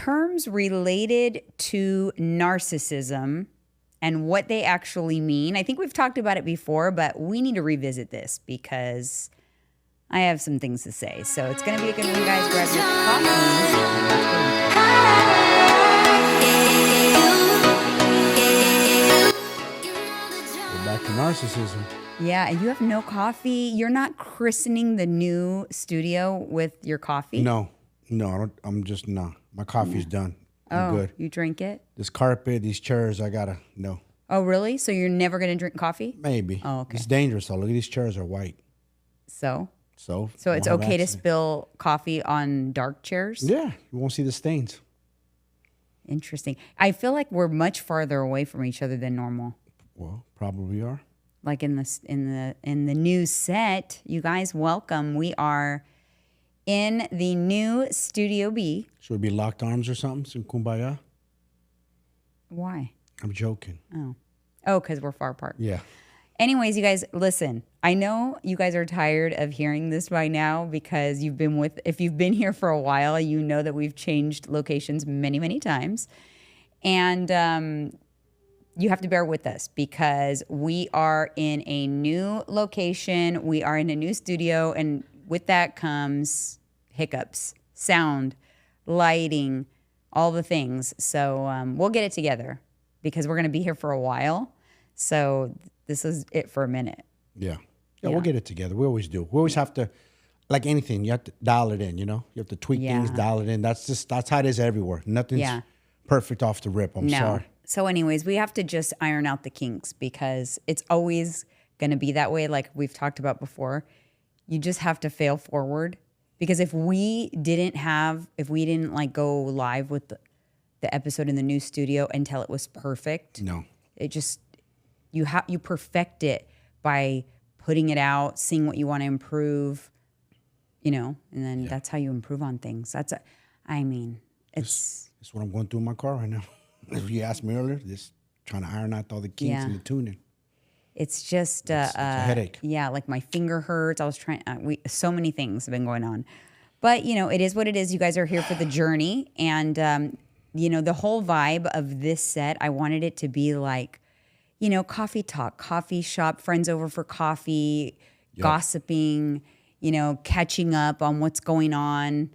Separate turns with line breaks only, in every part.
terms related to narcissism and what they actually mean. I think we've talked about it before, but we need to revisit this because I have some things to say. So it's going to be a good one, guys. Grab your coffee.
We're back to narcissism.
Yeah, and you have no coffee. You're not christening the new studio with your coffee?
No, I don't. I'm just not. My coffee's done. I'm good.
You drink it?
This carpet, these chairs, I gotta no.
Oh, really? So you're never going to drink coffee?
Maybe.
Oh, okay.
It's dangerous though. Look at these chairs are white.
So
So
it's okay to spill coffee on dark chairs?
Yeah, you won't see the stains.
Interesting. I feel like we're much farther away from each other than normal.
Well, probably are.
Like in the new set, you guys, welcome. We are in the new Studio B.
Should we be locked arms or something? Some kumbaya?
Why?
I'm joking.
Oh, because we're far apart.
Yeah.
Anyways, you guys, listen. I know you guys are tired of hearing this by now because if you've been here for a while, you know that we've changed locations many, many times. And you have to bear with us because we are in a new location. We are in a new studio. And with that comes hiccups, sound, lighting, all the things. So we'll get it together because we're going to be here for a while. So this is it for a minute.
Yeah, we'll get it together. We always do. We always have to, like anything, you have to dial it in, you know? You have to tweak things, dial it in. That's how it is everywhere. Nothing's perfect off the rip. I'm sorry.
So anyways, we have to just iron out the kinks because it's always going to be that way. Like we've talked about before, you just have to fail forward because if we didn't like go live with the episode in the new studio until it was perfect.
No.
It just, you perfect it by putting it out, seeing what you want to improve, you know, and then that's how you improve on things. It's
what I'm going through in my car right now. If you asked me earlier, just trying to iron out all the kinks and the tuning.
It's just
it's a headache.
Yeah, like my finger hurts. I was trying. So many things have been going on, but you know, it is what it is. You guys are here for the journey, and you know, the whole vibe of this set. I wanted it to be like, you know, coffee talk, coffee shop, friends over for coffee, gossiping. You know, catching up on what's going on.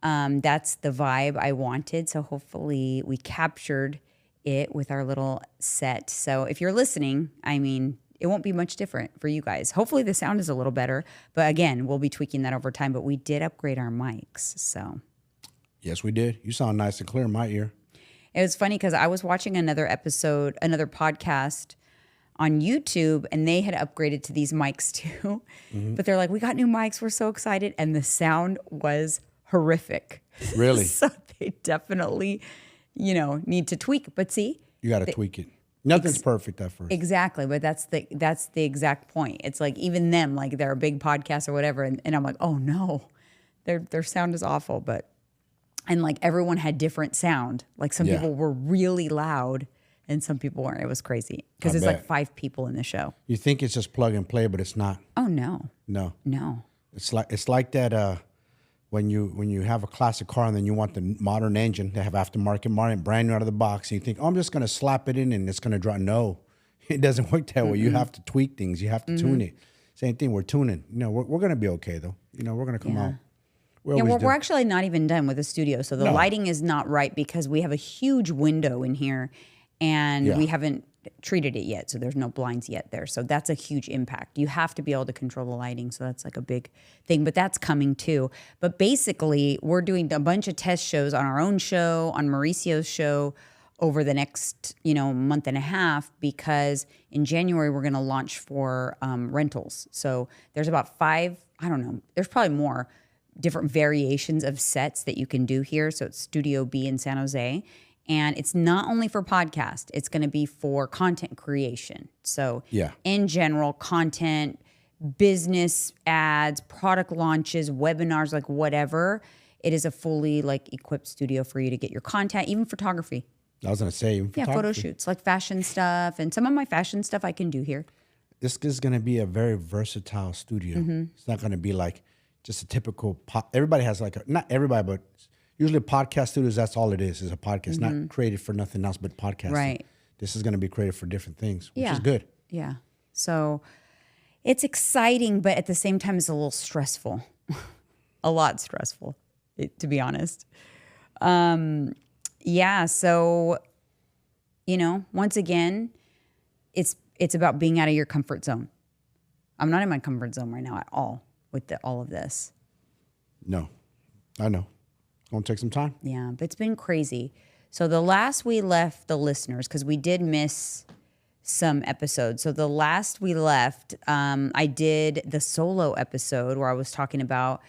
That's the vibe I wanted. So hopefully we captured it with our little set. So if you're listening, I mean, it won't be much different for you guys. Hopefully the sound is a little better. But again, we'll be tweaking that over time. But we did upgrade our mics. So
yes, we did. You sound nice and clear in my ear.
It was funny because I was watching another podcast on YouTube, and they had upgraded to these mics too. Mm-hmm. But they're like, we got new mics. We're so excited. And the sound was horrific.
Really?
So they definitely, you know, need to tweak. But see,
you got to tweak it. Nothing's perfect at first.
Exactly, but that's the exact point. It's like even them, like they're a big podcast or whatever, and I'm like, oh no, their sound is awful. And like everyone had different sound. Like some people were really loud, and some people weren't. It was crazy because there's like 5 people in the show.
You think it's just plug and play, but it's not.
Oh no.
It's like that. When you have a classic car and then you want the modern engine to have aftermarket, brand new out of the box, and you think, oh, I'm just going to slap it in and it's going to drive. No, it doesn't work that way. You have to tweak things. You have to tune it. Same thing, we're tuning. You know, we're going to be okay, though. You know, we're going to come out.
We're actually not even done with the studio. So the lighting is not right because we have a huge window in here and we haven't treated it yet. So there's no blinds yet there. So that's a huge impact. You have to be able to control the lighting. So that's like a big thing, but that's coming too. But basically we're doing a bunch of test shows on our own show, on Mauricio's show over the next, month and a half, because in January we're going to launch for rentals. So there's about 5, I don't know, there's probably more different variations of sets that you can do here. So it's Studio B in San Jose. And it's not only for podcast, it's going to be for content creation. So in general, content, business ads, product launches, webinars, like whatever. It is a fully equipped studio for you to get your content, even photography.
I was going to say,
photo shoots, like fashion stuff. And some of my fashion stuff I can do here.
This is going to be a very versatile studio. Mm-hmm. It's not going to be like just a typical pop. Everybody has not everybody, but Usually podcast studios, that's all it is a podcast, not created for nothing else but podcasting.
Right.
This is going to be created for different things, which
Yeah.
is good.
Yeah. So it's exciting, but at the same time, it's a little stressful. A lot stressful, to be honest. Yeah. So, once again, it's about being out of your comfort zone. I'm not in my comfort zone right now at all with all of this.
No, I know. It's going to take some time.
Yeah, but it's been crazy. So the last we left the listeners, because we did miss some episodes. So the last we left, I did the solo episode where I was talking about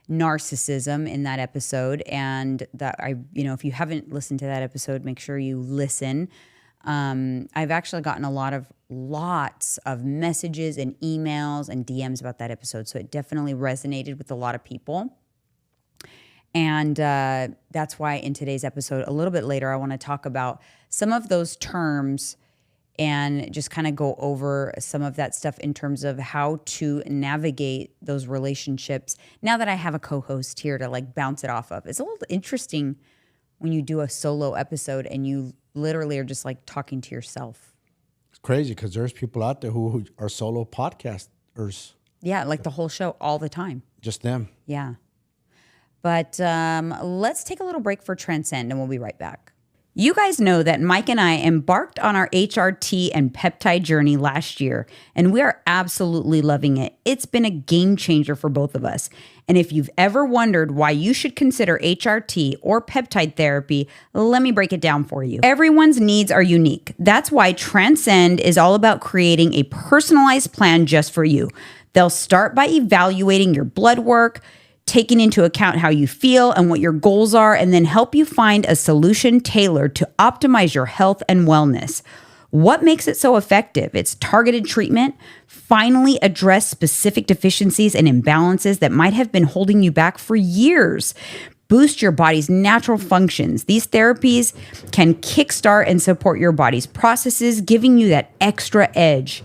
narcissism in that episode. And that if you haven't listened to that episode, make sure you listen. I've actually gotten lots of messages and emails and DMs about that episode. So it definitely resonated with a lot of people. And that's why in today's episode, a little bit later, I want to talk about some of those terms and just kind of go over some of that stuff in terms of how to navigate those relationships. Now that I have a co-host here to bounce it off of, it's a little interesting when you do a solo episode and you literally are just talking to yourself.
It's crazy because there's people out there who are solo podcasters.
Yeah, the whole show all the time.
Just them.
Yeah. But let's take a little break for Transcend and we'll be right back. You guys know that Mike and I embarked on our HRT and Peptide Journey last year, and we are absolutely loving it. It's been a game changer for both of us. And if you've ever wondered why you should consider HRT or peptide therapy, let me break it down for you. Everyone's needs are unique. That's why Transcend is all about creating a personalized plan just for you. They'll start by evaluating your blood work, taking into account how you feel and what your goals are, and then help you find a solution tailored to optimize your health and wellness. What makes it so effective? It's targeted treatment, finally address specific deficiencies and imbalances that might have been holding you back for years. Boost your body's natural functions. These therapies can kickstart and support your body's processes, giving you that extra edge.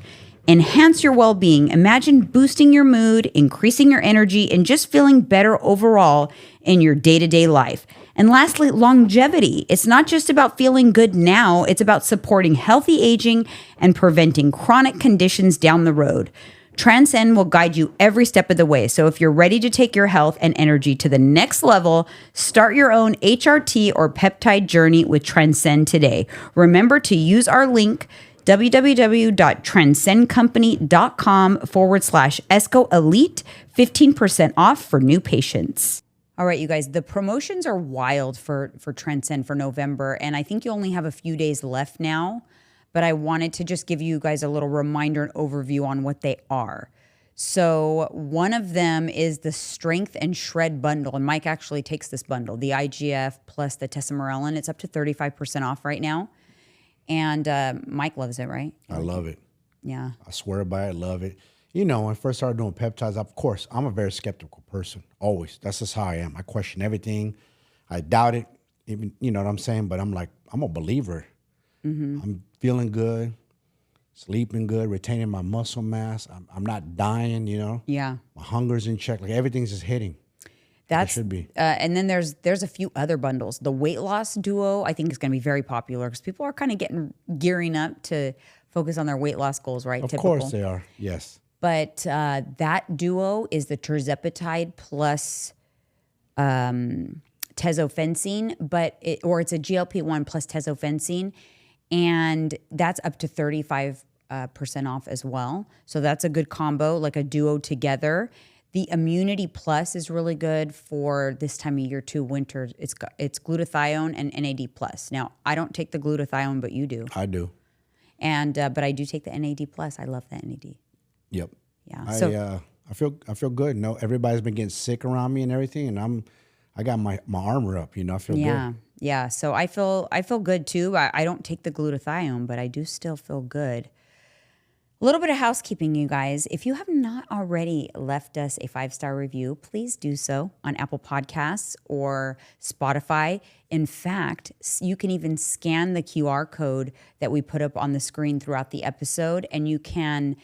Enhance your well-being. Imagine boosting your mood, increasing your energy, and just feeling better overall in your day-to-day life. And lastly, longevity. It's not just about feeling good now. It's about supporting healthy aging and preventing chronic conditions down the road. Transcend will guide you every step of the way. So if you're ready to take your health and energy to the next level, start your own HRT or peptide journey with Transcend today. Remember to use our link www.transcendcompany.com/ESCO Elite, 15% off for new patients. All right, you guys, the promotions are wild for Transcend for November, and I think you only have a few days left now, but I wanted to just give you guys a little reminder and overview on what they are. So one of them is the Strength and Shred bundle, and Mike actually takes this bundle, the IGF plus the tesamorelin. It's up to 35% off right now. And Mike loves it, right?
I love it.
Yeah.
I swear by it. I love it. When I first started doing peptides, of course, I'm a very skeptical person. Always. That's just how I am. I question everything. I doubt it. Even, you know what I'm saying? But I'm a believer. Mm-hmm. I'm feeling good, sleeping good, retaining my muscle mass. I'm not dying,
Yeah.
My hunger's in check. Everything's just hitting. That should be.
And then there's a few other bundles. The weight loss duo, I think, is going to be very popular because people are kind of gearing up to focus on their weight loss goals, right?
Of course they are. Yes.
But that duo is the tirzepatide plus tezofensine, it's a GLP-1 plus tezofensine, and that's up to 35% off as well. So that's a good combo, like a duo together. The Immunity Plus is really good for this time of year too, winter. It's glutathione and NAD Plus. Now, I don't take the glutathione, but you do.
I do.
And but I do take the NAD Plus. I love the NAD.
Yep.
Yeah.
I feel good. No, everybody's been getting sick around me and everything, and I got my armor up. I feel good.
Yeah. So I feel good too. I don't take the glutathione, but I do still feel good. A little bit of housekeeping, you guys. If you have not already left us a 5-star review, please do so on Apple Podcasts or Spotify. In fact, you can even scan the QR code that we put up on the screen throughout the episode, and you can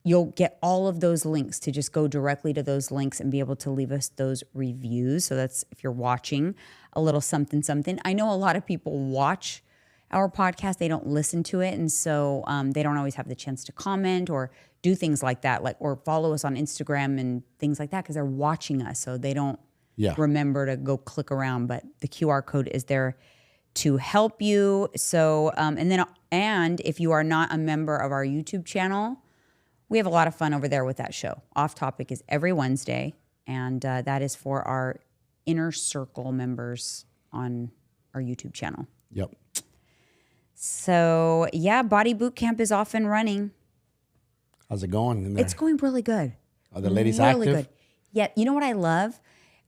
you'll get all of those links to just go directly to those links and be able to leave us those reviews. So that's if you're watching a little something, something. I know a lot of people watch our podcast. They don't listen to it. And so they don't always have the chance to comment or do things like that, like or follow us on Instagram and things like that because they're watching us. So they don't remember to go click around. But the QR code is there to help you. So and if you are not a member of our YouTube channel, we have a lot of fun over there with that show. Off Topic is every Wednesday, and that is for our inner circle members on our YouTube channel.
Yep.
So, yeah, Body Boot Camp is off and running.
How's it going in there?
It's going really good.
Are the ladies
really
active?
Good. Yeah, you know what I love?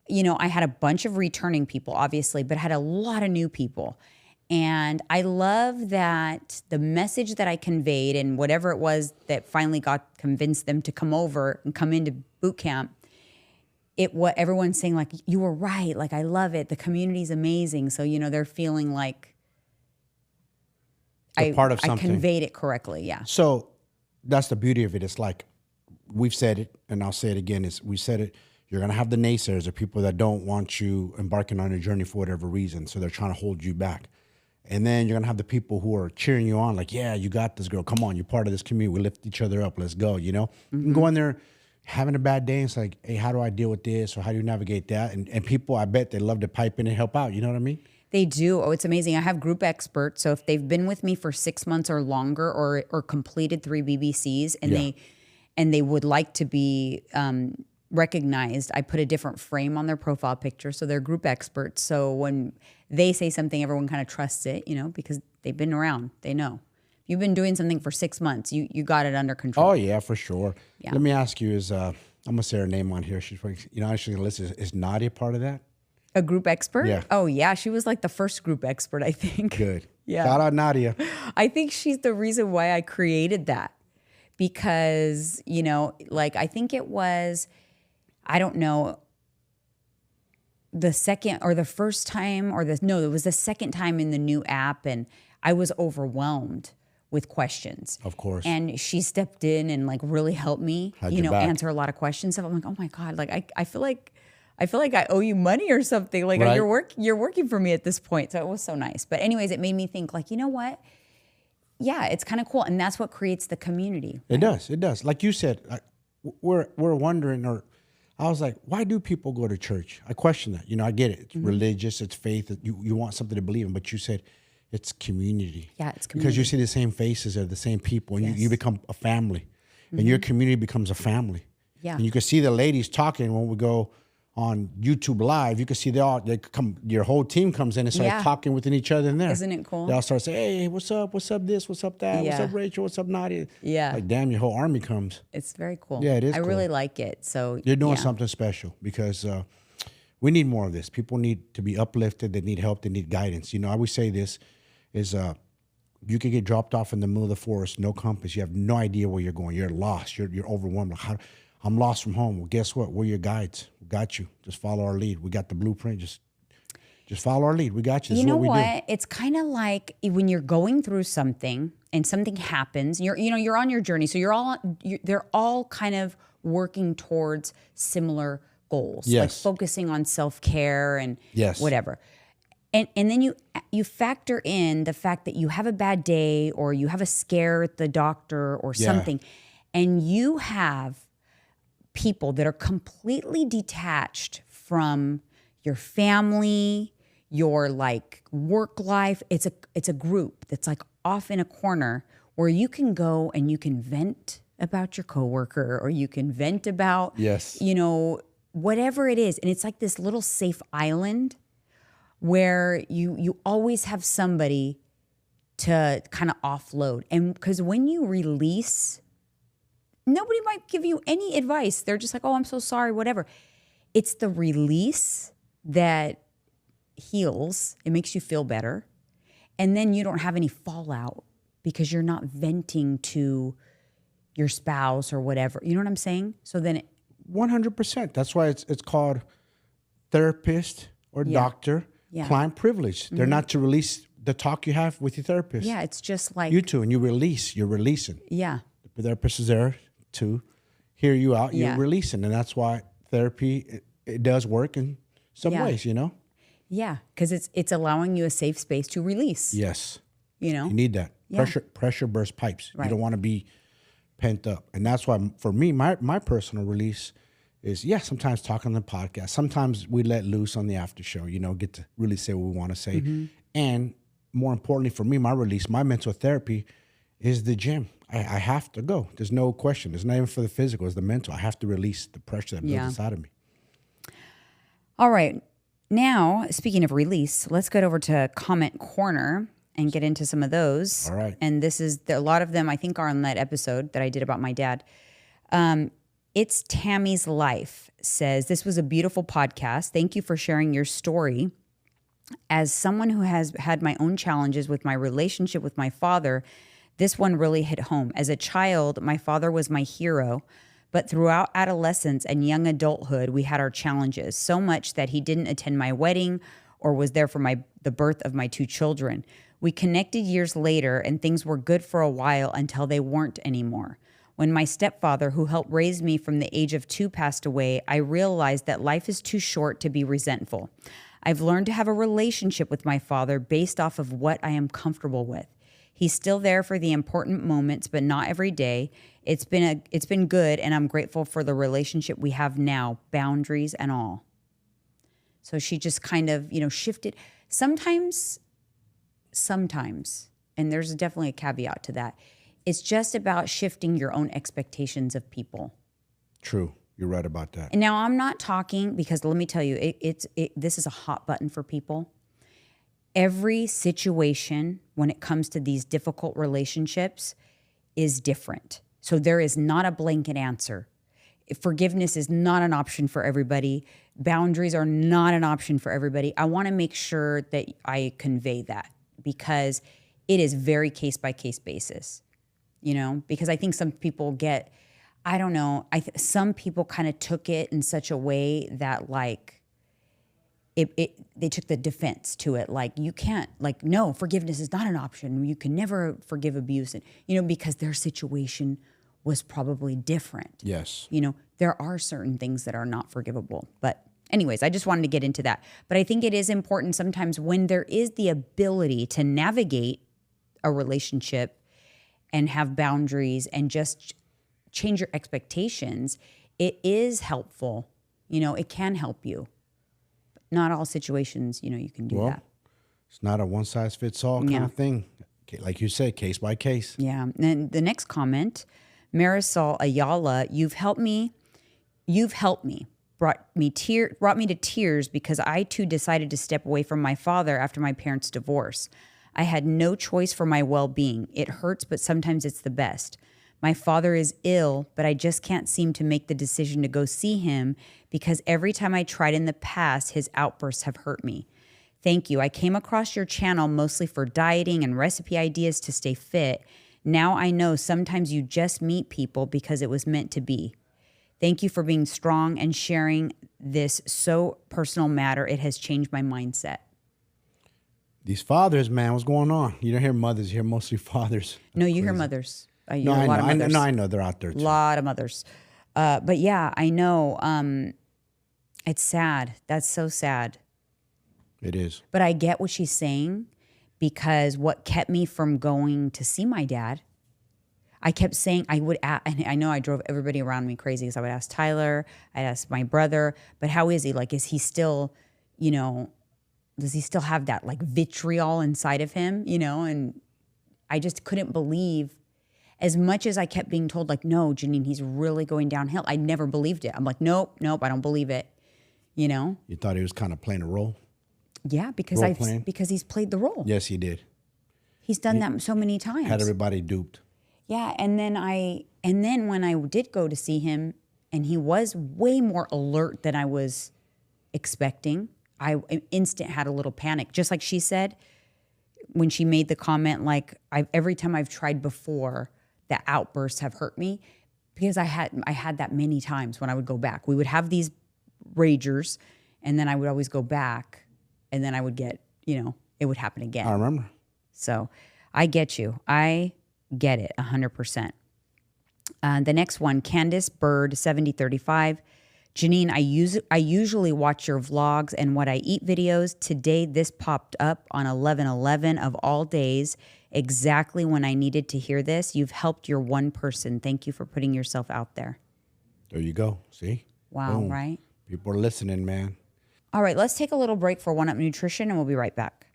You know, I had a bunch of returning people, obviously, but I had a lot of new people. And I love that the message that I conveyed and whatever it was that finally convinced them to come over and come into boot camp, what everyone's saying, like, you were right. Like, I love it. The community's amazing. So, you know, they're feeling like
part of something.
I conveyed it correctly. Yeah.
So that's the beauty of it. It's like we've said it, and I'll say it again. We said it. You're going to have the naysayers, the people that don't want you embarking on a journey for whatever reason. So they're trying to hold you back. And then you're going to have the people who are cheering you on, like, yeah, you got this, girl. Come on, you're part of this community. We lift each other up. Let's go, you know? Mm-hmm. You can go in there having a bad day. And it's like, hey, how do I deal with this? Or how do you navigate that? And people, I bet they love to pipe in and help out. You know what I mean?
They do. Oh, it's amazing. I have group experts. So if they've been with me for 6 months or longer or completed 3 BBCs and they would like to be recognized, I put a different frame on their profile picture. So they're group experts. So when they say something, everyone kind of trusts it, you know, because they've been around. They know. If you've been doing something for 6 months, you got it under control.
Oh, yeah, for sure. Yeah. Let me ask you, I'm going to say her name on here. She's, you know, she's going to listen. Is Nadia part of that?
A group expert?
Yeah.
Oh, yeah. She was like the first group expert, I think.
Good.
Yeah.
Shout out Nadia.
I think she's the reason why I created that. Because, you know, like I think it was, I don't know, the second or the first time it was the second time in the new app. And I was overwhelmed with questions.
Of course.
And she stepped in and like really helped me, answer a lot of questions. So I'm like, oh my God, like I feel like I owe you money or something. Like
right.
you're working for me at this point. So it was so nice. But anyways, it made me think like, you know what? Yeah, it's kind of cool. And that's what creates the community. Right?
It does. Like you said, we're wondering, or I was like, why do people go to church? I question that. You know, I get it. It's religious, it's faith. You want something to believe in, but you said it's community.
Yeah, it's community.
Because you see the same faces of the same people, and you become a family. And your community becomes a family.
Yeah.
And you can see the ladies talking when we go on YouTube Live. You can see your whole team comes in and starts talking within each other in there.
Isn't it cool?
They all start saying, hey, what's up this, what's up that, what's up Rachel, what's up Nadia?
Yeah.
Like, damn, your whole army comes.
It's very cool.
Yeah, it is
I really like it. So
you're doing something special because we need more of this. People need to be uplifted. They need help. They need guidance. You know, I always say this is you could get dropped off in the middle of the forest, no compass. You have no idea where you're going. You're lost. You're overwhelmed. Like, I'm lost from home. Well, guess what? We're your guides. We got you. Just follow our lead. We got the blueprint. Just follow our lead. We got you. This
you know
is what? We do.
It's kind of like when you're going through something and something happens. You're on your journey. So they're all kind of working towards similar goals.
Yes.
Like focusing on self-care and whatever. And then you factor in the fact that you have a bad day or you have a scare at the doctor or something, and you have people that are completely detached from your family, your like work life. It's a group that's like off in a corner where you can go and you can vent about your coworker or you can vent about, whatever it is. And it's like this little safe island where you always have somebody to kind of offload. And because when you release, nobody might give you any advice. They're just like, oh, I'm so sorry, whatever. It's the release that heals. It makes you feel better. And then you don't have any fallout because you're not venting to your spouse or whatever. You know what I'm saying? So then
100%. That's why it's called therapist or doctor. Client privilege. They're not to release the talk you have with your therapist.
Yeah, it's just like
you two, and you're releasing.
Yeah.
The therapist is there to hear you out. You're releasing. And that's why therapy, it does work in some ways, you know?
Yeah, because it's allowing you a safe space to release.
Yes.
You know?
You need that. Pressure bursts pipes.
Right.
You don't want to be pent up. And that's why, for me, my personal release is, sometimes talking on the podcast. Sometimes we let loose on the after show, you know, get to really say what we want to say. Mm-hmm. And more importantly for me, my release, my mental therapy is the gym. I have to go. There's no question. It's not even for the physical. It's the mental. I have to release the pressure that builds inside of me.
All right. Now, speaking of release, let's get over to Comment Corner and get into some of those.
All right.
And this is, a lot of them I think are on that episode that I did about my dad. It's Tammy's Life says, this was a beautiful podcast. Thank you for sharing your story. As someone who has had my own challenges with my relationship with my father, this one really hit home. As a child, my father was my hero, but throughout adolescence and young adulthood, we had our challenges, so much that he didn't attend my wedding or was there for the birth of my 2 children. We connected years later and things were good for a while until they weren't anymore. When my stepfather, who helped raise me from the age of 2, passed away, I realized that life is too short to be resentful. I've learned to have a relationship with my father based off of what I am comfortable with. He's still there for the important moments, but not every day. It's been good, and I'm grateful for the relationship we have now, boundaries and all. So she just kind of, shifted. Sometimes, and there's definitely a caveat to that, it's just about shifting your own expectations of people.
True. You're right about that.
And now I'm not talking, because let me tell you, this is a hot button for people. Every situation when it comes to these difficult relationships is different. So there is not a blanket answer. Forgiveness is not an option for everybody. Boundaries are not an option for everybody. I want to make sure that I convey that, because it is very case-by-case basis, because I think some people get, I don't know, some people kind of took it in such a way that they took the defense to it. Like, you can't, no, forgiveness is not an option. You can never forgive abuse. And, because their situation was probably different.
Yes.
There are certain things that are not forgivable. But anyways, I just wanted to get into that. But I think it is important sometimes when there is the ability to navigate a relationship and have boundaries and just change your expectations, it is helpful. It can help you. Not all situations, you can do that.
It's not a one-size-fits-all kind of thing. Like you said, case by case.
Yeah. And the next comment, Marisol Ayala, you've helped me, brought me to tears, because I too decided to step away from my father after my parents' divorce. I had no choice for my well-being. It hurts, but sometimes it's the best. My father is ill, but I just can't seem to make the decision to go see him, because every time I tried in the past, his outbursts have hurt me. Thank you. I came across your channel mostly for dieting and recipe ideas to stay fit. Now I know sometimes you just meet people because it was meant to be. Thank you for being strong and sharing this so personal matter. It has changed my mindset.
These fathers, man, what's going on? You don't hear mothers, you hear mostly fathers.
No, you hear mothers.
I know they're out there too.
A lot of mothers. But yeah, I know. It's sad. That's so sad.
It is.
But I get what she's saying, because what kept me from going to see my dad, I kept saying and I know I drove everybody around me crazy, because I would ask Tyler, I'd ask my brother, but how is he? Is he still, does he still have that vitriol inside of him, And I just couldn't believe, as much as I kept being told no, Janine, he's really going downhill. I never believed it. I'm like, nope, I don't believe it. You
thought he was kind of playing a role?
Yeah, because he's played the role.
Yes, he did.
He's done that so many times.
Had everybody duped.
Yeah, and then when I did go to see him, and he was way more alert than I was expecting, I instant had a little panic. Just like she said, when she made the comment, every time I've tried before, the outbursts have hurt me, because I had that many times when I would go back. We would have these ragers, and then I would always go back, and then I would get, it would happen again.
I remember.
So I get you. I get it 100%. The next one, Candace Bird 7035. Janine, I usually watch your vlogs and what I eat videos. Today, this popped up on 11/11 of all days, exactly when I needed to hear this. You've helped your one person. Thank you for putting yourself out there.
There you go. See?
Wow,
Boom.
right?
People are listening, man.
All right, let's take a little break for One Up Nutrition, and we'll be right back.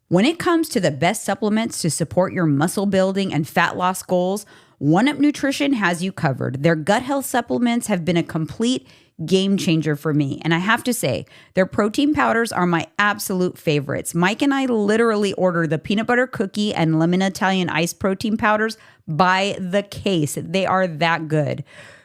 When it comes to the best supplements to support your muscle building and fat loss goals, One Up Nutrition has you covered. Their gut health supplements have been a complete game changer for me. And I have to say, their protein powders are my absolute favorites. Mike and I literally order the peanut butter cookie and lemon Italian iced protein powders by the case. They are that good.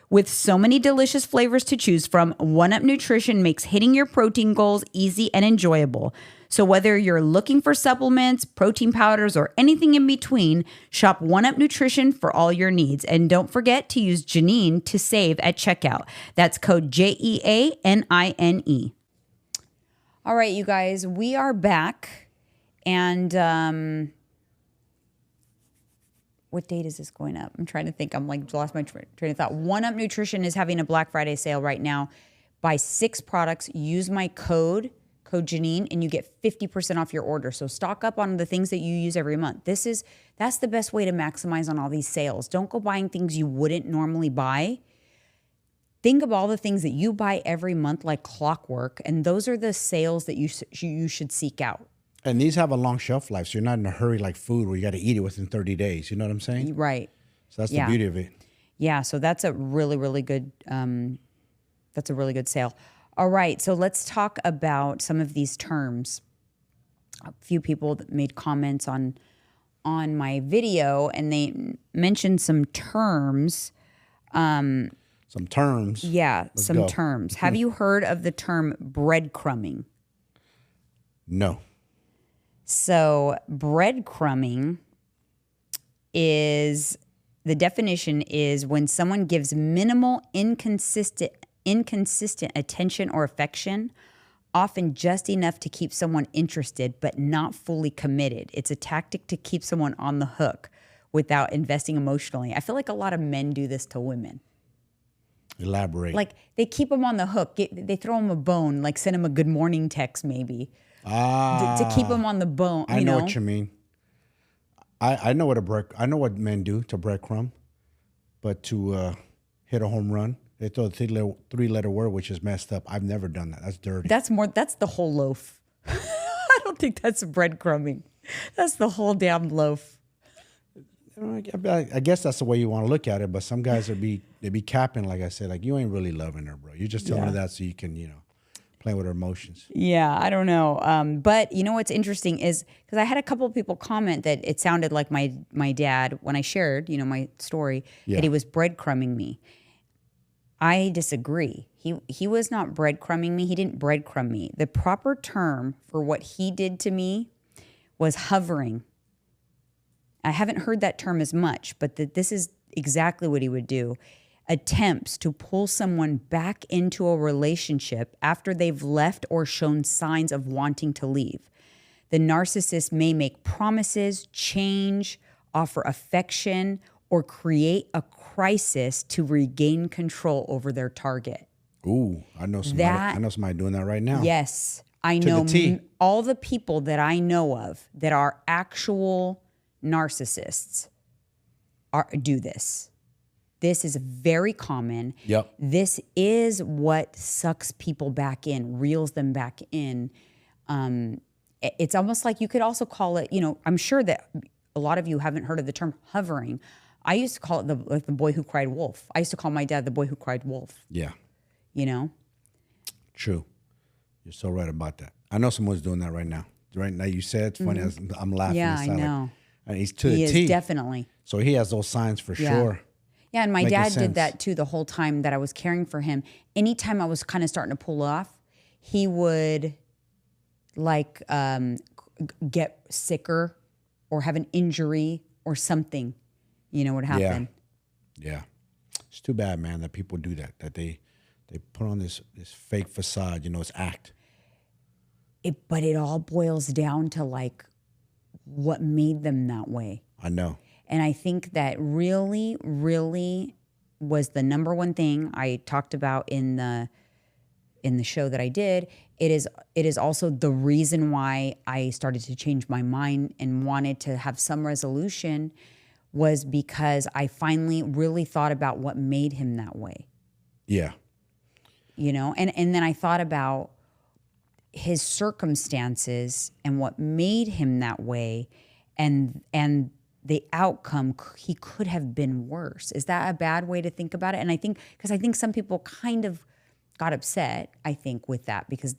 With so many delicious flavors to choose from, One Up Nutrition makes hitting your protein goals easy and enjoyable. So whether you're looking for supplements, protein powders, or anything in between, shop One Up Nutrition for all your needs. And don't forget to use Janine to save at checkout. That's code JEANINE. All right, you guys, we are back. And what date is this going up? I'm trying to think. I'm like lost my train of thought. One Up Nutrition is having a Black Friday sale right now. Buy 6 products, use my code Janine, and you get 50% off your order. So stock up on the things that you use every month. That's the best way to maximize on all these sales. Don't go buying things you wouldn't normally buy. Think of all the things that you buy every month like clockwork, and those are the sales that you should seek out.
And these have a long shelf life, so you're not in a hurry like food where you got to eat it within 30 days. You know what I'm saying?
Right.
So that's the beauty of it.
Yeah. So that's a really, really good. That's a really good sale. All right. So let's talk about some of these terms. A few people that made comments on my video, and they mentioned some terms.
Some terms.
Yeah,
Let's
some
go.
terms. Have you heard of the term breadcrumbing?
No.
So breadcrumbing is, the definition is when someone gives minimal, inconsistent attention or affection, often just enough to keep someone interested but not fully committed. It's a tactic to keep someone on the hook without investing emotionally. I feel like a lot of men do this to women.
Elaborate.
Like they keep them on the hook. They throw them a bone, like send them a good morning text maybe. To keep them on the bone.
I know what you mean. I know what men do to breadcrumb, but to hit a home run, they throw a three-letter word, which is messed up. I've never done that. That's dirty.
That's the whole loaf. I don't think that's breadcrumbing. That's the whole damn loaf.
I guess that's the way you want to look at it, but some guys they be capping, like I said, like you ain't really loving her, bro. You're just telling her that so you can, play with her emotions.
Yeah, I don't know. But you know what's interesting is, because I had a couple of people comment that it sounded like my dad, when I shared, my story, that he was breadcrumbing me. I disagree. He was not breadcrumbing me. He didn't breadcrumb me. The proper term for what he did to me was hovering. I haven't heard that term as much, but this is exactly what he would do. Attempts to pull someone back into a relationship after they've left or shown signs of wanting to leave. The narcissist may make promises, change, offer affection, or create a crisis to regain control over their target.
Ooh, I know somebody doing that right now.
Yes, I know all the people that I know of that are actual narcissists do this. This is very common.
Yep.
This is what sucks people back in, reels them back in. It's almost like you could also call it, I'm sure that a lot of you haven't heard of the term hovering. I used to call it the boy who cried wolf. I used to call my dad the boy who cried wolf.
Yeah.
True.
You're so right about that. I know someone's doing that right now. Right now, you said it's funny. I'm laughing.
Yeah, I know.
And he's to the T.
He is definitely.
So he has those signs for sure.
Yeah, and my dad did that too the whole time that I was caring for him. Anytime I was kind of starting to pull off, he would get sicker or have an injury or something, would happen.
Yeah. It's too bad, man, that people do that, that they put on this fake facade, it's act.
But it all boils down to what made them that way.
I know.
And I think that really, really was the number one thing I talked about in the show that I did. It is also the reason why I started to change my mind and wanted to have some resolution, was because I finally really thought about what made him that way.
Yeah.
You know, and then I thought about his circumstances and what made him that way, and the outcome, he could have been worse. Is that a bad way to think about it? And I think, because I think some people kind of got upset, I think, with that, because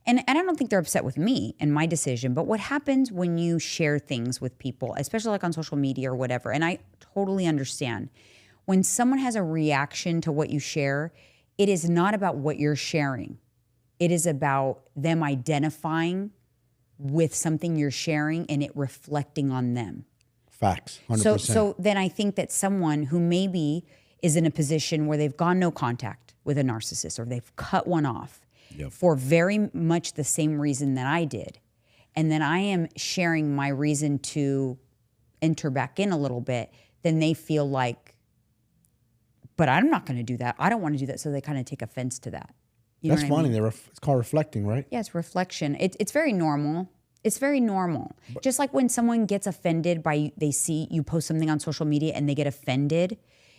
and I don't think they're upset with me and my decision, but what happens when you share things with people, especially like on social media or whatever, and I totally understand, when someone has a reaction to what you share, it is not about what you're sharing. It is about them identifying with something you're sharing and it reflecting on them.
Facts, 100%.
So then I think that someone who maybe is in a position where they've gone no contact with a narcissist, or they've cut one off for very much the same reason that I did, and then I am sharing my reason to enter back in a little bit, then they feel like, but I'm not going to do that. I don't want to do that. So they kind of take offense to that. You
That's funny. I mean? It's called reflecting, right?
Yeah, it's reflection. It's very normal. It's very normal. Just like when someone gets offended by, they see you post something on social media and they get offended,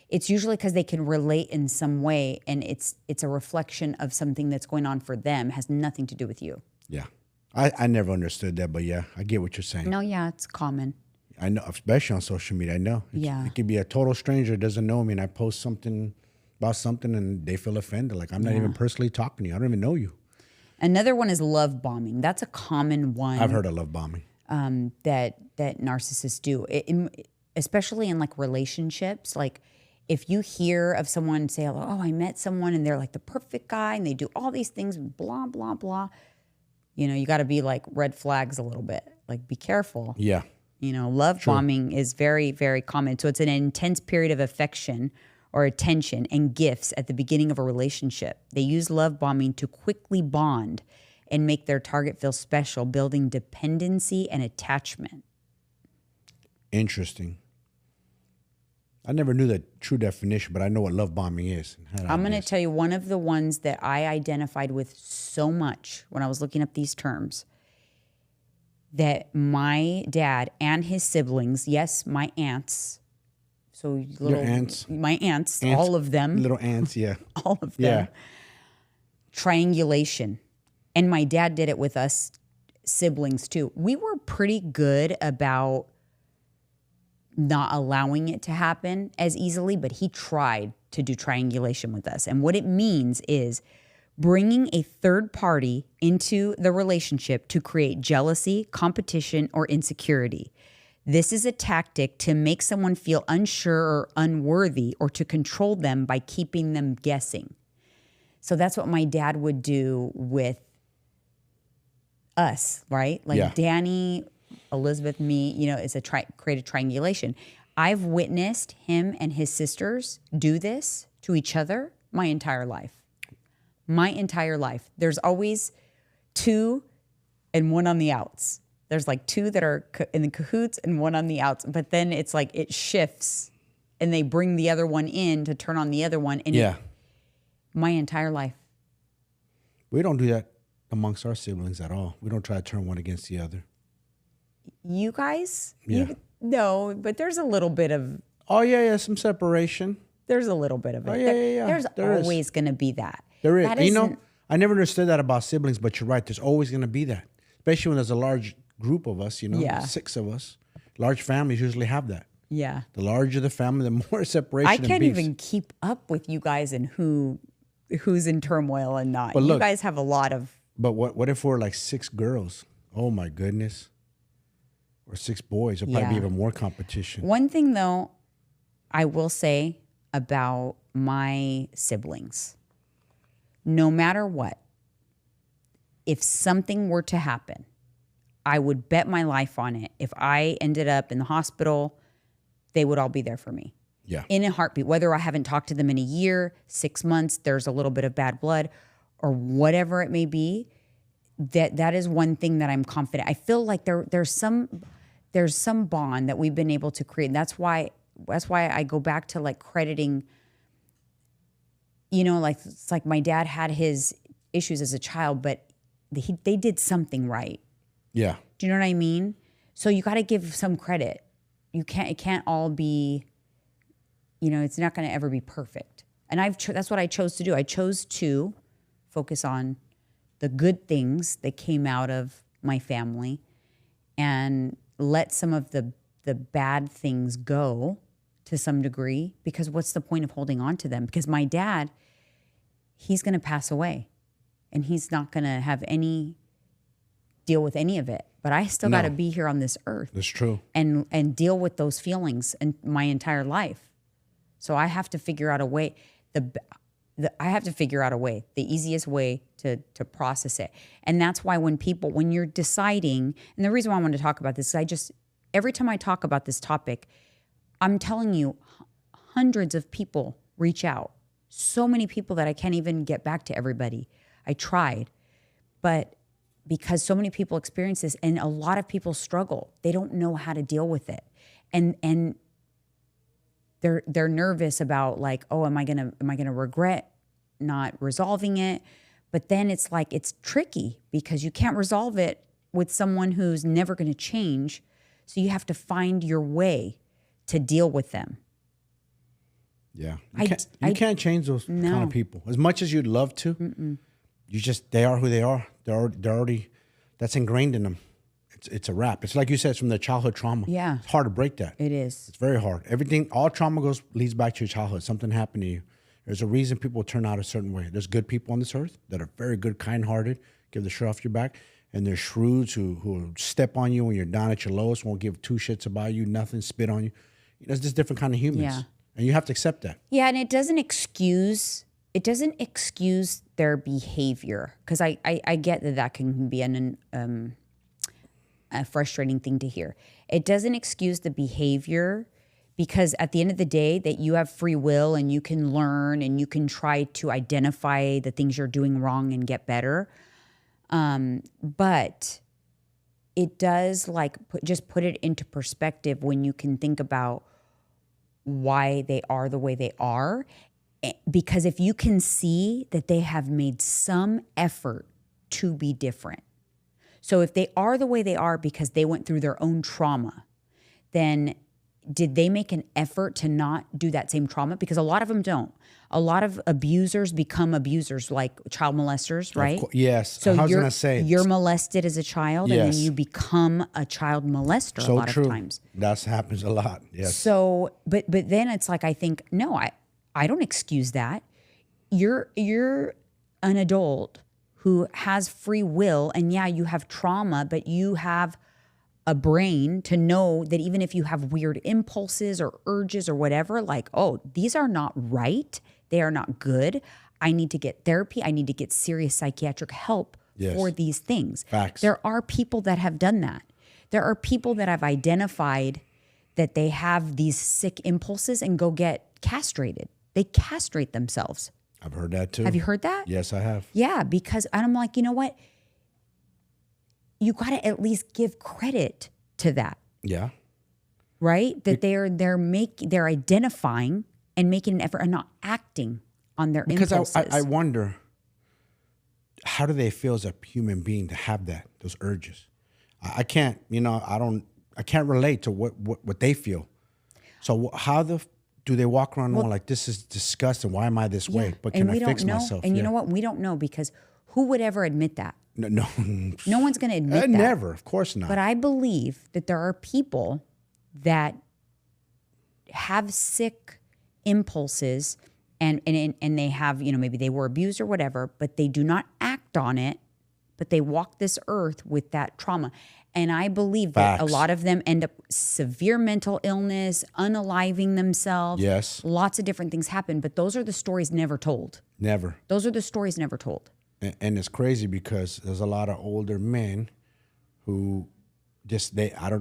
it's usually because they can relate in some way, and it's a reflection of something that's going on for them. It has nothing to do with you.
Yeah. I never understood that, but yeah, I get what you're saying.
No, yeah, it's common.
I know, especially on social media. I know. It could be a total stranger, doesn't know me, and I post something about something and they feel offended. Like, I'm not even personally talking to you. I don't even know you.
Another one is love bombing. That's a common one.
I've heard of love bombing.
That narcissists do, especially in like relationships. Like, if you hear of someone say, oh, I met someone and they're like the perfect guy and they do all these things, blah, blah, blah. You know, you got to be like red flags a little bit. Like, be careful.
Yeah.
You know, love bombing is very, very common. So it's an intense period of affection or attention and gifts at the beginning of a relationship. They use love bombing to quickly bond and make their target feel special, building dependency and attachment.
Interesting. I never knew the true definition, but I know what love bombing is.
I'm going to tell you one of the ones that I identified with so much when I was looking up these terms, that my dad and his siblings, yes, my aunts, so little
aunts.
My aunts, all of them.
Little ants, yeah.
All of them. Yeah. Triangulation. And my dad did it with us siblings too. We were pretty good about not allowing it to happen as easily, but he tried to do triangulation with us. And what it means is bringing a third party into the relationship to create jealousy, competition, or insecurity. This is a tactic to make someone feel unsure or unworthy, or to control them by keeping them guessing. So that's what my dad would do with us, right? Like Danny, Elizabeth, me, you know, it's create a triangulation. I've witnessed him and his sisters do this to each other my entire life. My entire life. There's always two and one on the outs. There's like two that are in the cahoots and one on the outs. But then it's like it shifts and they bring the other one in to turn on the other one. And my entire life.
We don't do that amongst our siblings at all. We don't try to turn one against the other.
You guys?
Yeah.
No, but there's a little bit of...
Oh, yeah, some separation.
There's a little bit of it.
Oh, yeah.
There's always going to be that.
There is. You know, I never understood that about siblings, but you're right. There's always going to be that. Especially when there's a large group of us, you know, 6 of us. Large families usually have that.
Yeah.
The larger the family, the more separation.
I can't even keep up with you guys and who's in turmoil and not.
But look,
you guys have a lot of...
But what if we're like 6 girls? Oh, my goodness. Or 6 boys. There'll probably be even more competition.
One thing, though, I will say about my siblings, no matter what, if something were to happen, I would bet my life on it. If I ended up in the hospital, they would all be there for me.
Yeah.
In a heartbeat, whether I haven't talked to them in a year, 6 months, there's a little bit of bad blood, or whatever it may be, that is one thing that I'm confident. I feel like there's some there's some bond that we've been able to create. And that's why I go back to like crediting, you know, like it's like my dad had his issues as a child, but they did something right.
Yeah.
Do you know what I mean? So you got to give some credit. It can't all be, you know, it's not going to ever be perfect. And that's what I chose to do. I chose to focus on the good things that came out of my family and let some of the bad things go to some degree, because what's the point of holding on to them? Because my dad, he's going to pass away and he's not going to have any deal with any of it. But I still got to be here on this earth. That's
true.
And deal with those feelings in my entire life. So I have to figure out a way. I have to figure out a way, the easiest way to process it. And that's why when you're deciding, and the reason why I want to talk about this is every time I talk about this topic, I'm telling you, hundreds of people reach out. So many people that I can't even get back to everybody. I tried, but because so many people experience this and a lot of people struggle, they don't know how to deal with it. And they're nervous about like, oh, am I gonna regret not resolving it? But then it's like, it's tricky because you can't resolve it with someone who's never gonna change. So you have to find your way to deal with them.
Yeah. You can't change those kind of people. As much as you'd love to, they are who they are. They're already, that's ingrained in them. It's a wrap. It's like you said, it's from their childhood trauma.
Yeah.
It's hard to break that.
It is.
It's very hard. All trauma leads back to your childhood. Something happened to you. There's a reason people turn out a certain way. There's good people on this earth that are very good, kind-hearted, give the shirt off your back. And there's shrewds who will step on you when you're down at your lowest, won't give two shits about you, nothing, spit on you. There's just different kind of humans.
Yeah.
And you have to accept that.
Yeah, and it doesn't excuse their behavior, because I get that can be a frustrating thing to hear. It doesn't excuse the behavior, because at the end of the day, that you have free will and you can learn and you can try to identify the things you're doing wrong and get better. But it does just put it into perspective when you can think about why they are the way they are. Because if you can see that they have made some effort to be different. So if they are the way they are because they went through their own trauma, then did they make an effort to not do that same trauma? Because a lot of them don't. A lot of abusers become abusers, like child molesters, right?
Yes.
So
I was going to say,
you're molested as a child, and then you become a child molester a lot of times.
That happens a lot. Yes.
So, but then it's like, I think, no, I don't excuse that. You're an adult who has free will, and yeah, you have trauma, but you have a brain to know that even if you have weird impulses or urges or whatever, like, oh, these are not right, they are not good, I need to get therapy, I need to get serious psychiatric help for these things.
Facts.
There are people that have done that. There are people that have identified that they have these sick impulses and go get castrated. They castrate themselves.
I've heard that too.
Have you heard that?
Yes, I have.
Yeah, because I'm like, you know what? You got to at least give credit to that.
Yeah.
Right? That they're identifying and making an effort and not acting on their impulses.
Because I wonder, how do they feel as a human being to have those urges? I can't, I can't relate to what they feel. So how do they walk around more like, this is disgusting, why am I this way? But can I fix myself?
And you know what? We don't know, because who would ever admit that?
No
one's going to admit that.
Never, of course not.
But I believe that there are people that have sick impulses and they have, maybe they were abused or whatever, but they do not act on it, but they walk this earth with that trauma. And I believe that a lot of them end up severe mental illness, unaliving themselves.
Yes.
Lots of different things happen, but those are the stories never told.
Never.
Those are the stories never told.
And it's crazy because there's a lot of older men who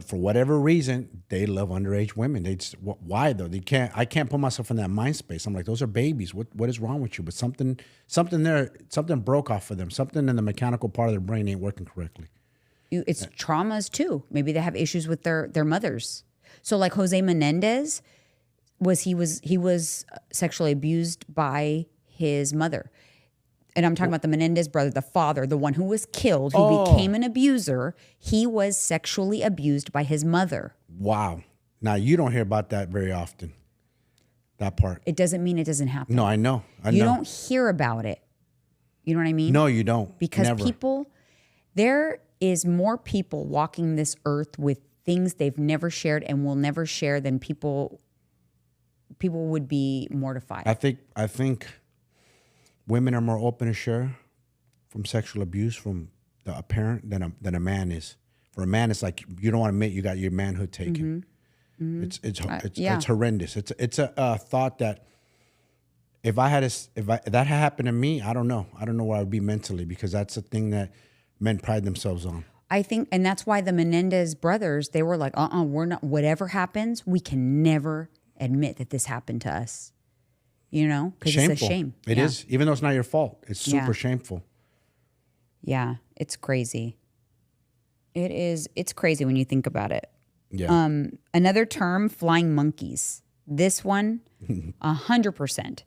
for whatever reason, they love underage women. Why though? I can't put myself in that mind space. I'm like, those are babies. What is wrong with you? But something broke off for them. Something in the mechanical part of their brain ain't working correctly.
It's traumas too. Maybe they have issues with their mothers. So like Jose Menendez he was sexually abused by his mother. And I'm talking about the Menendez brother, the father, the one who was killed, who became an abuser. He was sexually abused by his mother.
Wow. Now, you don't hear about that very often, that part.
It doesn't mean it doesn't happen.
No, I know.
You don't hear about it. You know what I mean?
No, you don't.
Because
Never.
There is more people walking this earth with things they've never shared and will never share than people would be mortified.
I think women are more open to share from sexual abuse from a parent than a man is. For a man, it's like you don't want to admit you got your manhood taken. Mm-hmm. It's horrendous. It's a thought that if that had happened to me, I don't know where I would be mentally, because that's a thing that men pride themselves on.
I think, and that's why the Menendez brothers, they were like, we're not. Whatever happens, we can never admit that this happened to us. You know, because it's a shame.
It is, even though it's not your fault. It's super shameful.
Yeah, it's crazy. It is. It's crazy when you think about it.
Yeah.
Another term, flying monkeys. This one, 100%.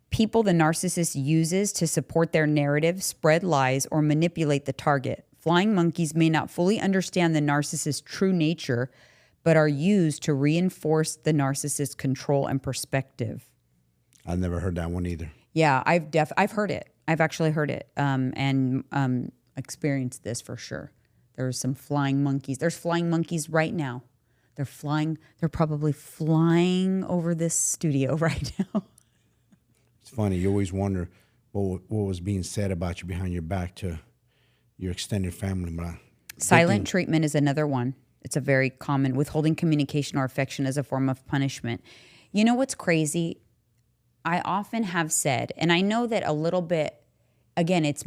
People the narcissist uses to support their narrative, spread lies, or manipulate the target. Flying monkeys may not fully understand the narcissist's true nature, but are used to reinforce the narcissist's control and perspective.
I've never heard that one either.
Yeah, I've heard it. I've actually heard it and experienced this for sure. There's some flying monkeys. There's flying monkeys right now. They're flying. They're probably flying over this studio right now.
It's funny. You always wonder what was being said about you behind your back to your extended family.
Silent treatment is another one. It's a very common withholding communication or affection as a form of punishment. You know what's crazy? I often have said, and I know that a little bit, again, it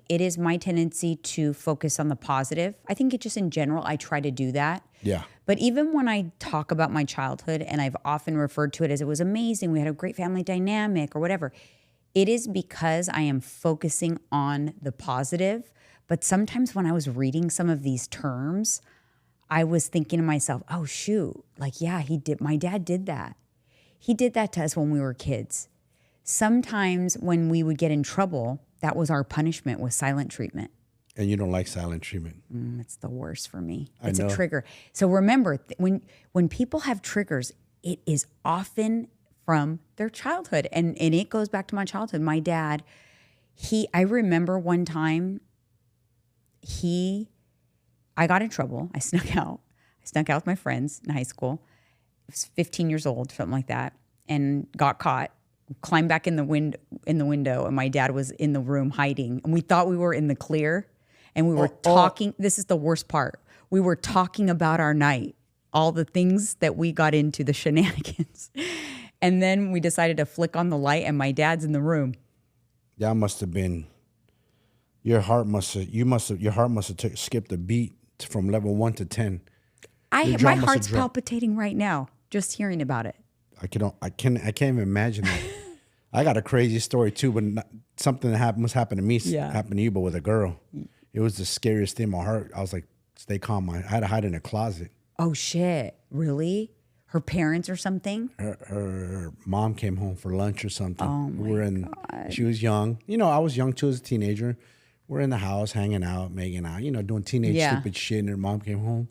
is my tendency to focus on the positive. I think it just in general, I try to do that.
Yeah.
But even when I talk about my childhood, and I've often referred to it as it was amazing, we had a great family dynamic or whatever, it is because I am focusing on the positive. But sometimes when I was reading some of these terms, I was thinking to myself, oh, shoot, like, yeah, my dad did that. He did that to us when we were kids. Sometimes when we would get in trouble, that was our punishment, was silent treatment.
And you don't like silent treatment.
It's the worst for me. It's a trigger. So remember, when people have triggers, it is often from their childhood. And it goes back to my childhood. My dad, I remember one time, I got in trouble. I snuck out with my friends in high school. I was 15 years old, something like that, and got caught. Climbed back in the window, and my dad was in the room hiding. And we thought we were in the clear, and we were talking. This is the worst part. We were talking about our night, all the things that we got into, the shenanigans. And then we decided to flick on the light, and my dad's in the room.
That must have been. Your heart must have skipped a beat from level 1 to 10.
My heart's palpitating right now just hearing about it.
I can't even imagine that. I got a crazy story too, but something that must happen to me happened to you, but with a girl. It was the scariest thing in my heart. I was like, stay calm. I had to hide in a closet.
Oh shit! Really? Her parents or something?
Her mom came home for lunch or something.
Oh my God.
She was young. You know, I was young too as a teenager. We're in the house, hanging out, making out, doing teenage stupid shit. And her mom came home.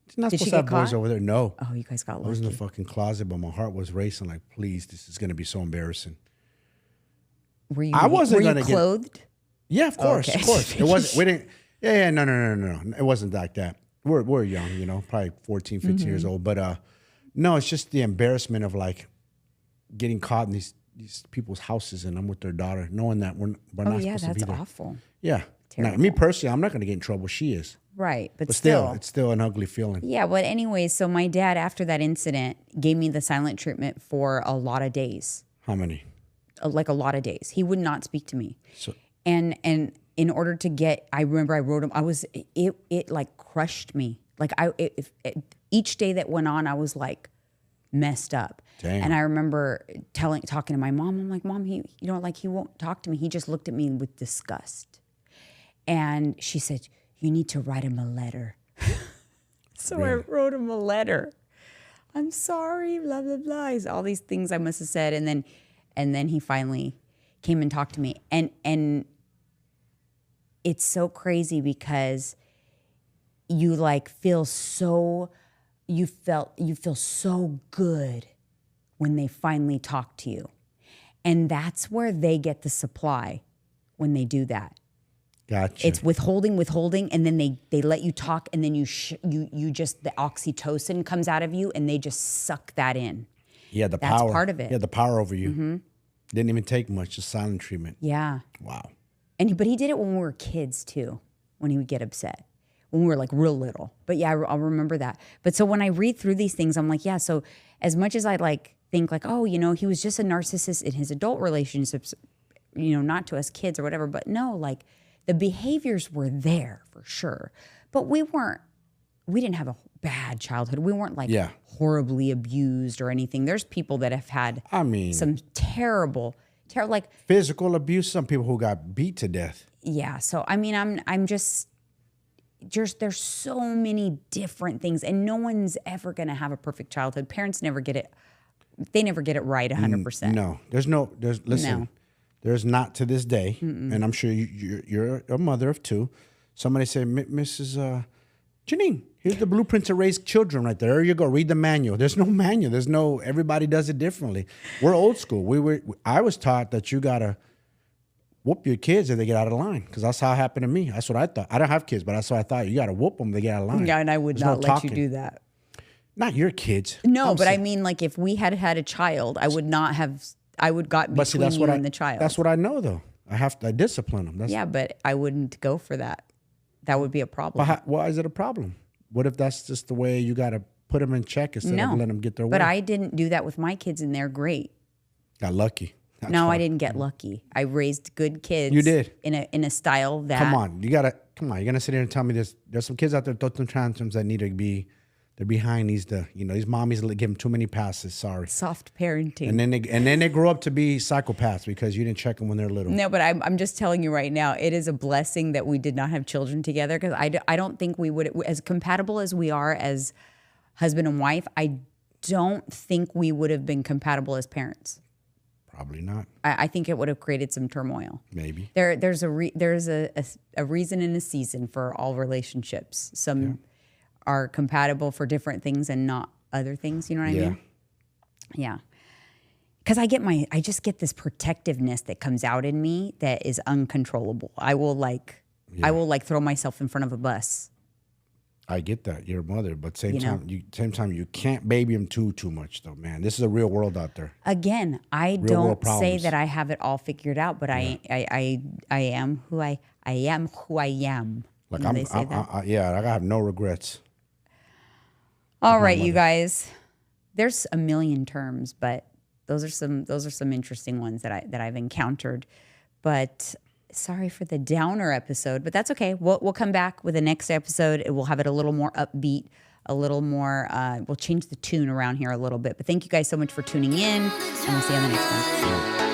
She's not supposed to have boys over there. No.
Oh, you guys got lucky.
I was in the fucking closet, but my heart was racing. Like, please, this is going to be so embarrassing.
Were you clothed?
Yeah, of course,
okay.
Of course. It wasn't. We didn't. Yeah, no. It wasn't like that. We're young, probably 14, 15 years old. But no, it's just the embarrassment of like getting caught in these people's houses, and I'm with their daughter, knowing that we're not supposed to be there.
Oh yeah, that's awful.
Yeah. Now, me personally, I'm not going to get in trouble. She is.
Right, but
still, it's still an ugly feeling.
Yeah, but anyways, so my dad, after that incident, gave me the silent treatment for a lot of days.
How many?
Like a lot of days. He would not speak to me.
So,
and in order to get, I remember I wrote him. It like crushed me. Like each day that went on, I was like messed up.
Damn.
And I remember talking to my mom. I'm like, Mom, he won't talk to me. He just looked at me with disgust. And she said, you need to write him a letter. So
Really?
I wrote him a letter. I'm sorry, blah, blah, blah. All these things I must have said. And then he finally came and talked to me. And it's so crazy because you feel so good when they finally talk to you. And that's where they get the supply when they do that.
Gotcha.
It's withholding, and then they let you talk, and then you just, the oxytocin comes out of you, and they just suck that in.
Yeah, that's
power. Part of it.
Yeah, the power over you. Mm-hmm. Didn't even take much, just silent treatment.
Yeah.
Wow.
But he did it when we were kids too, when he would get upset, when we were real little. But yeah, I'll remember that. But so when I read through these things, I'm like, yeah, so as much as I think oh, he was just a narcissist in his adult relationships, not to us kids or whatever, but no, the behaviors were there for sure. But we didn't have a bad childhood. We weren't horribly abused or anything. There's people that have had some terrible
physical abuse, some people who got beat to death.
Yeah. So I'm just there's so many different things, and no one's ever gonna have a perfect childhood. Parents never get it. They never get it right 100%.
No. Listen.
No.
There's not to this day, and I'm sure you're a mother of two. Somebody said, Mrs. Janine, here's the blueprint to raise children right there. There you go. Read the manual. There's no manual. Everybody does it differently. We're old school. I was taught that you got to whoop your kids if they get out of line, because that's how it happened to me. That's what I thought. I don't have kids, but that's what I thought. You got to whoop them if they get out of line.
Yeah, and I would not let you do that.
Not your kids.
No, but I mean, if we had had a child, I would not have... I would got between you and the child.
That's what I know, though. I discipline them.
Yeah, but I wouldn't go for that. That would be a problem.
But why is it a problem? What if that's just the way you got to put them in check instead of letting them get their way?
But I didn't do that with my kids, and they're great.
Got lucky.
I didn't get lucky. I raised good kids.
You did.
In a style that...
Come on. You're going to sit here and tell me there's some kids out there, total tantrums, that need to be... They're behind these mommies give them too many passes. Sorry.
Soft parenting.
And then they grow up to be psychopaths because you didn't check them when they're little.
No, but I'm just telling you right now, it is a blessing that we did not have children together, because I don't think we would, as compatible as we are as husband and wife, I don't think we would have been compatible as parents.
Probably not.
I think it would have created some turmoil.
Maybe.
There's a reason and a season for all relationships. Some are compatible for different things and not other things. You know what I mean? Yeah. Because I just get this protectiveness that comes out in me that is uncontrollable. I will throw myself in front of a bus.
I get that. You're a mother, but same time you can't baby them too much though, man. This is a real world out there.
Again, I don't say that I have it all figured out, but I am who I am.
I have no regrets.
All right, you guys. There's a million terms, but those are some interesting ones that I've encountered. But sorry for the downer episode, but that's okay. We'll come back with the next episode. We'll have it a little more upbeat, a little more. We'll change the tune around here a little bit. But thank you guys so much for tuning in, and we'll see you on the next one.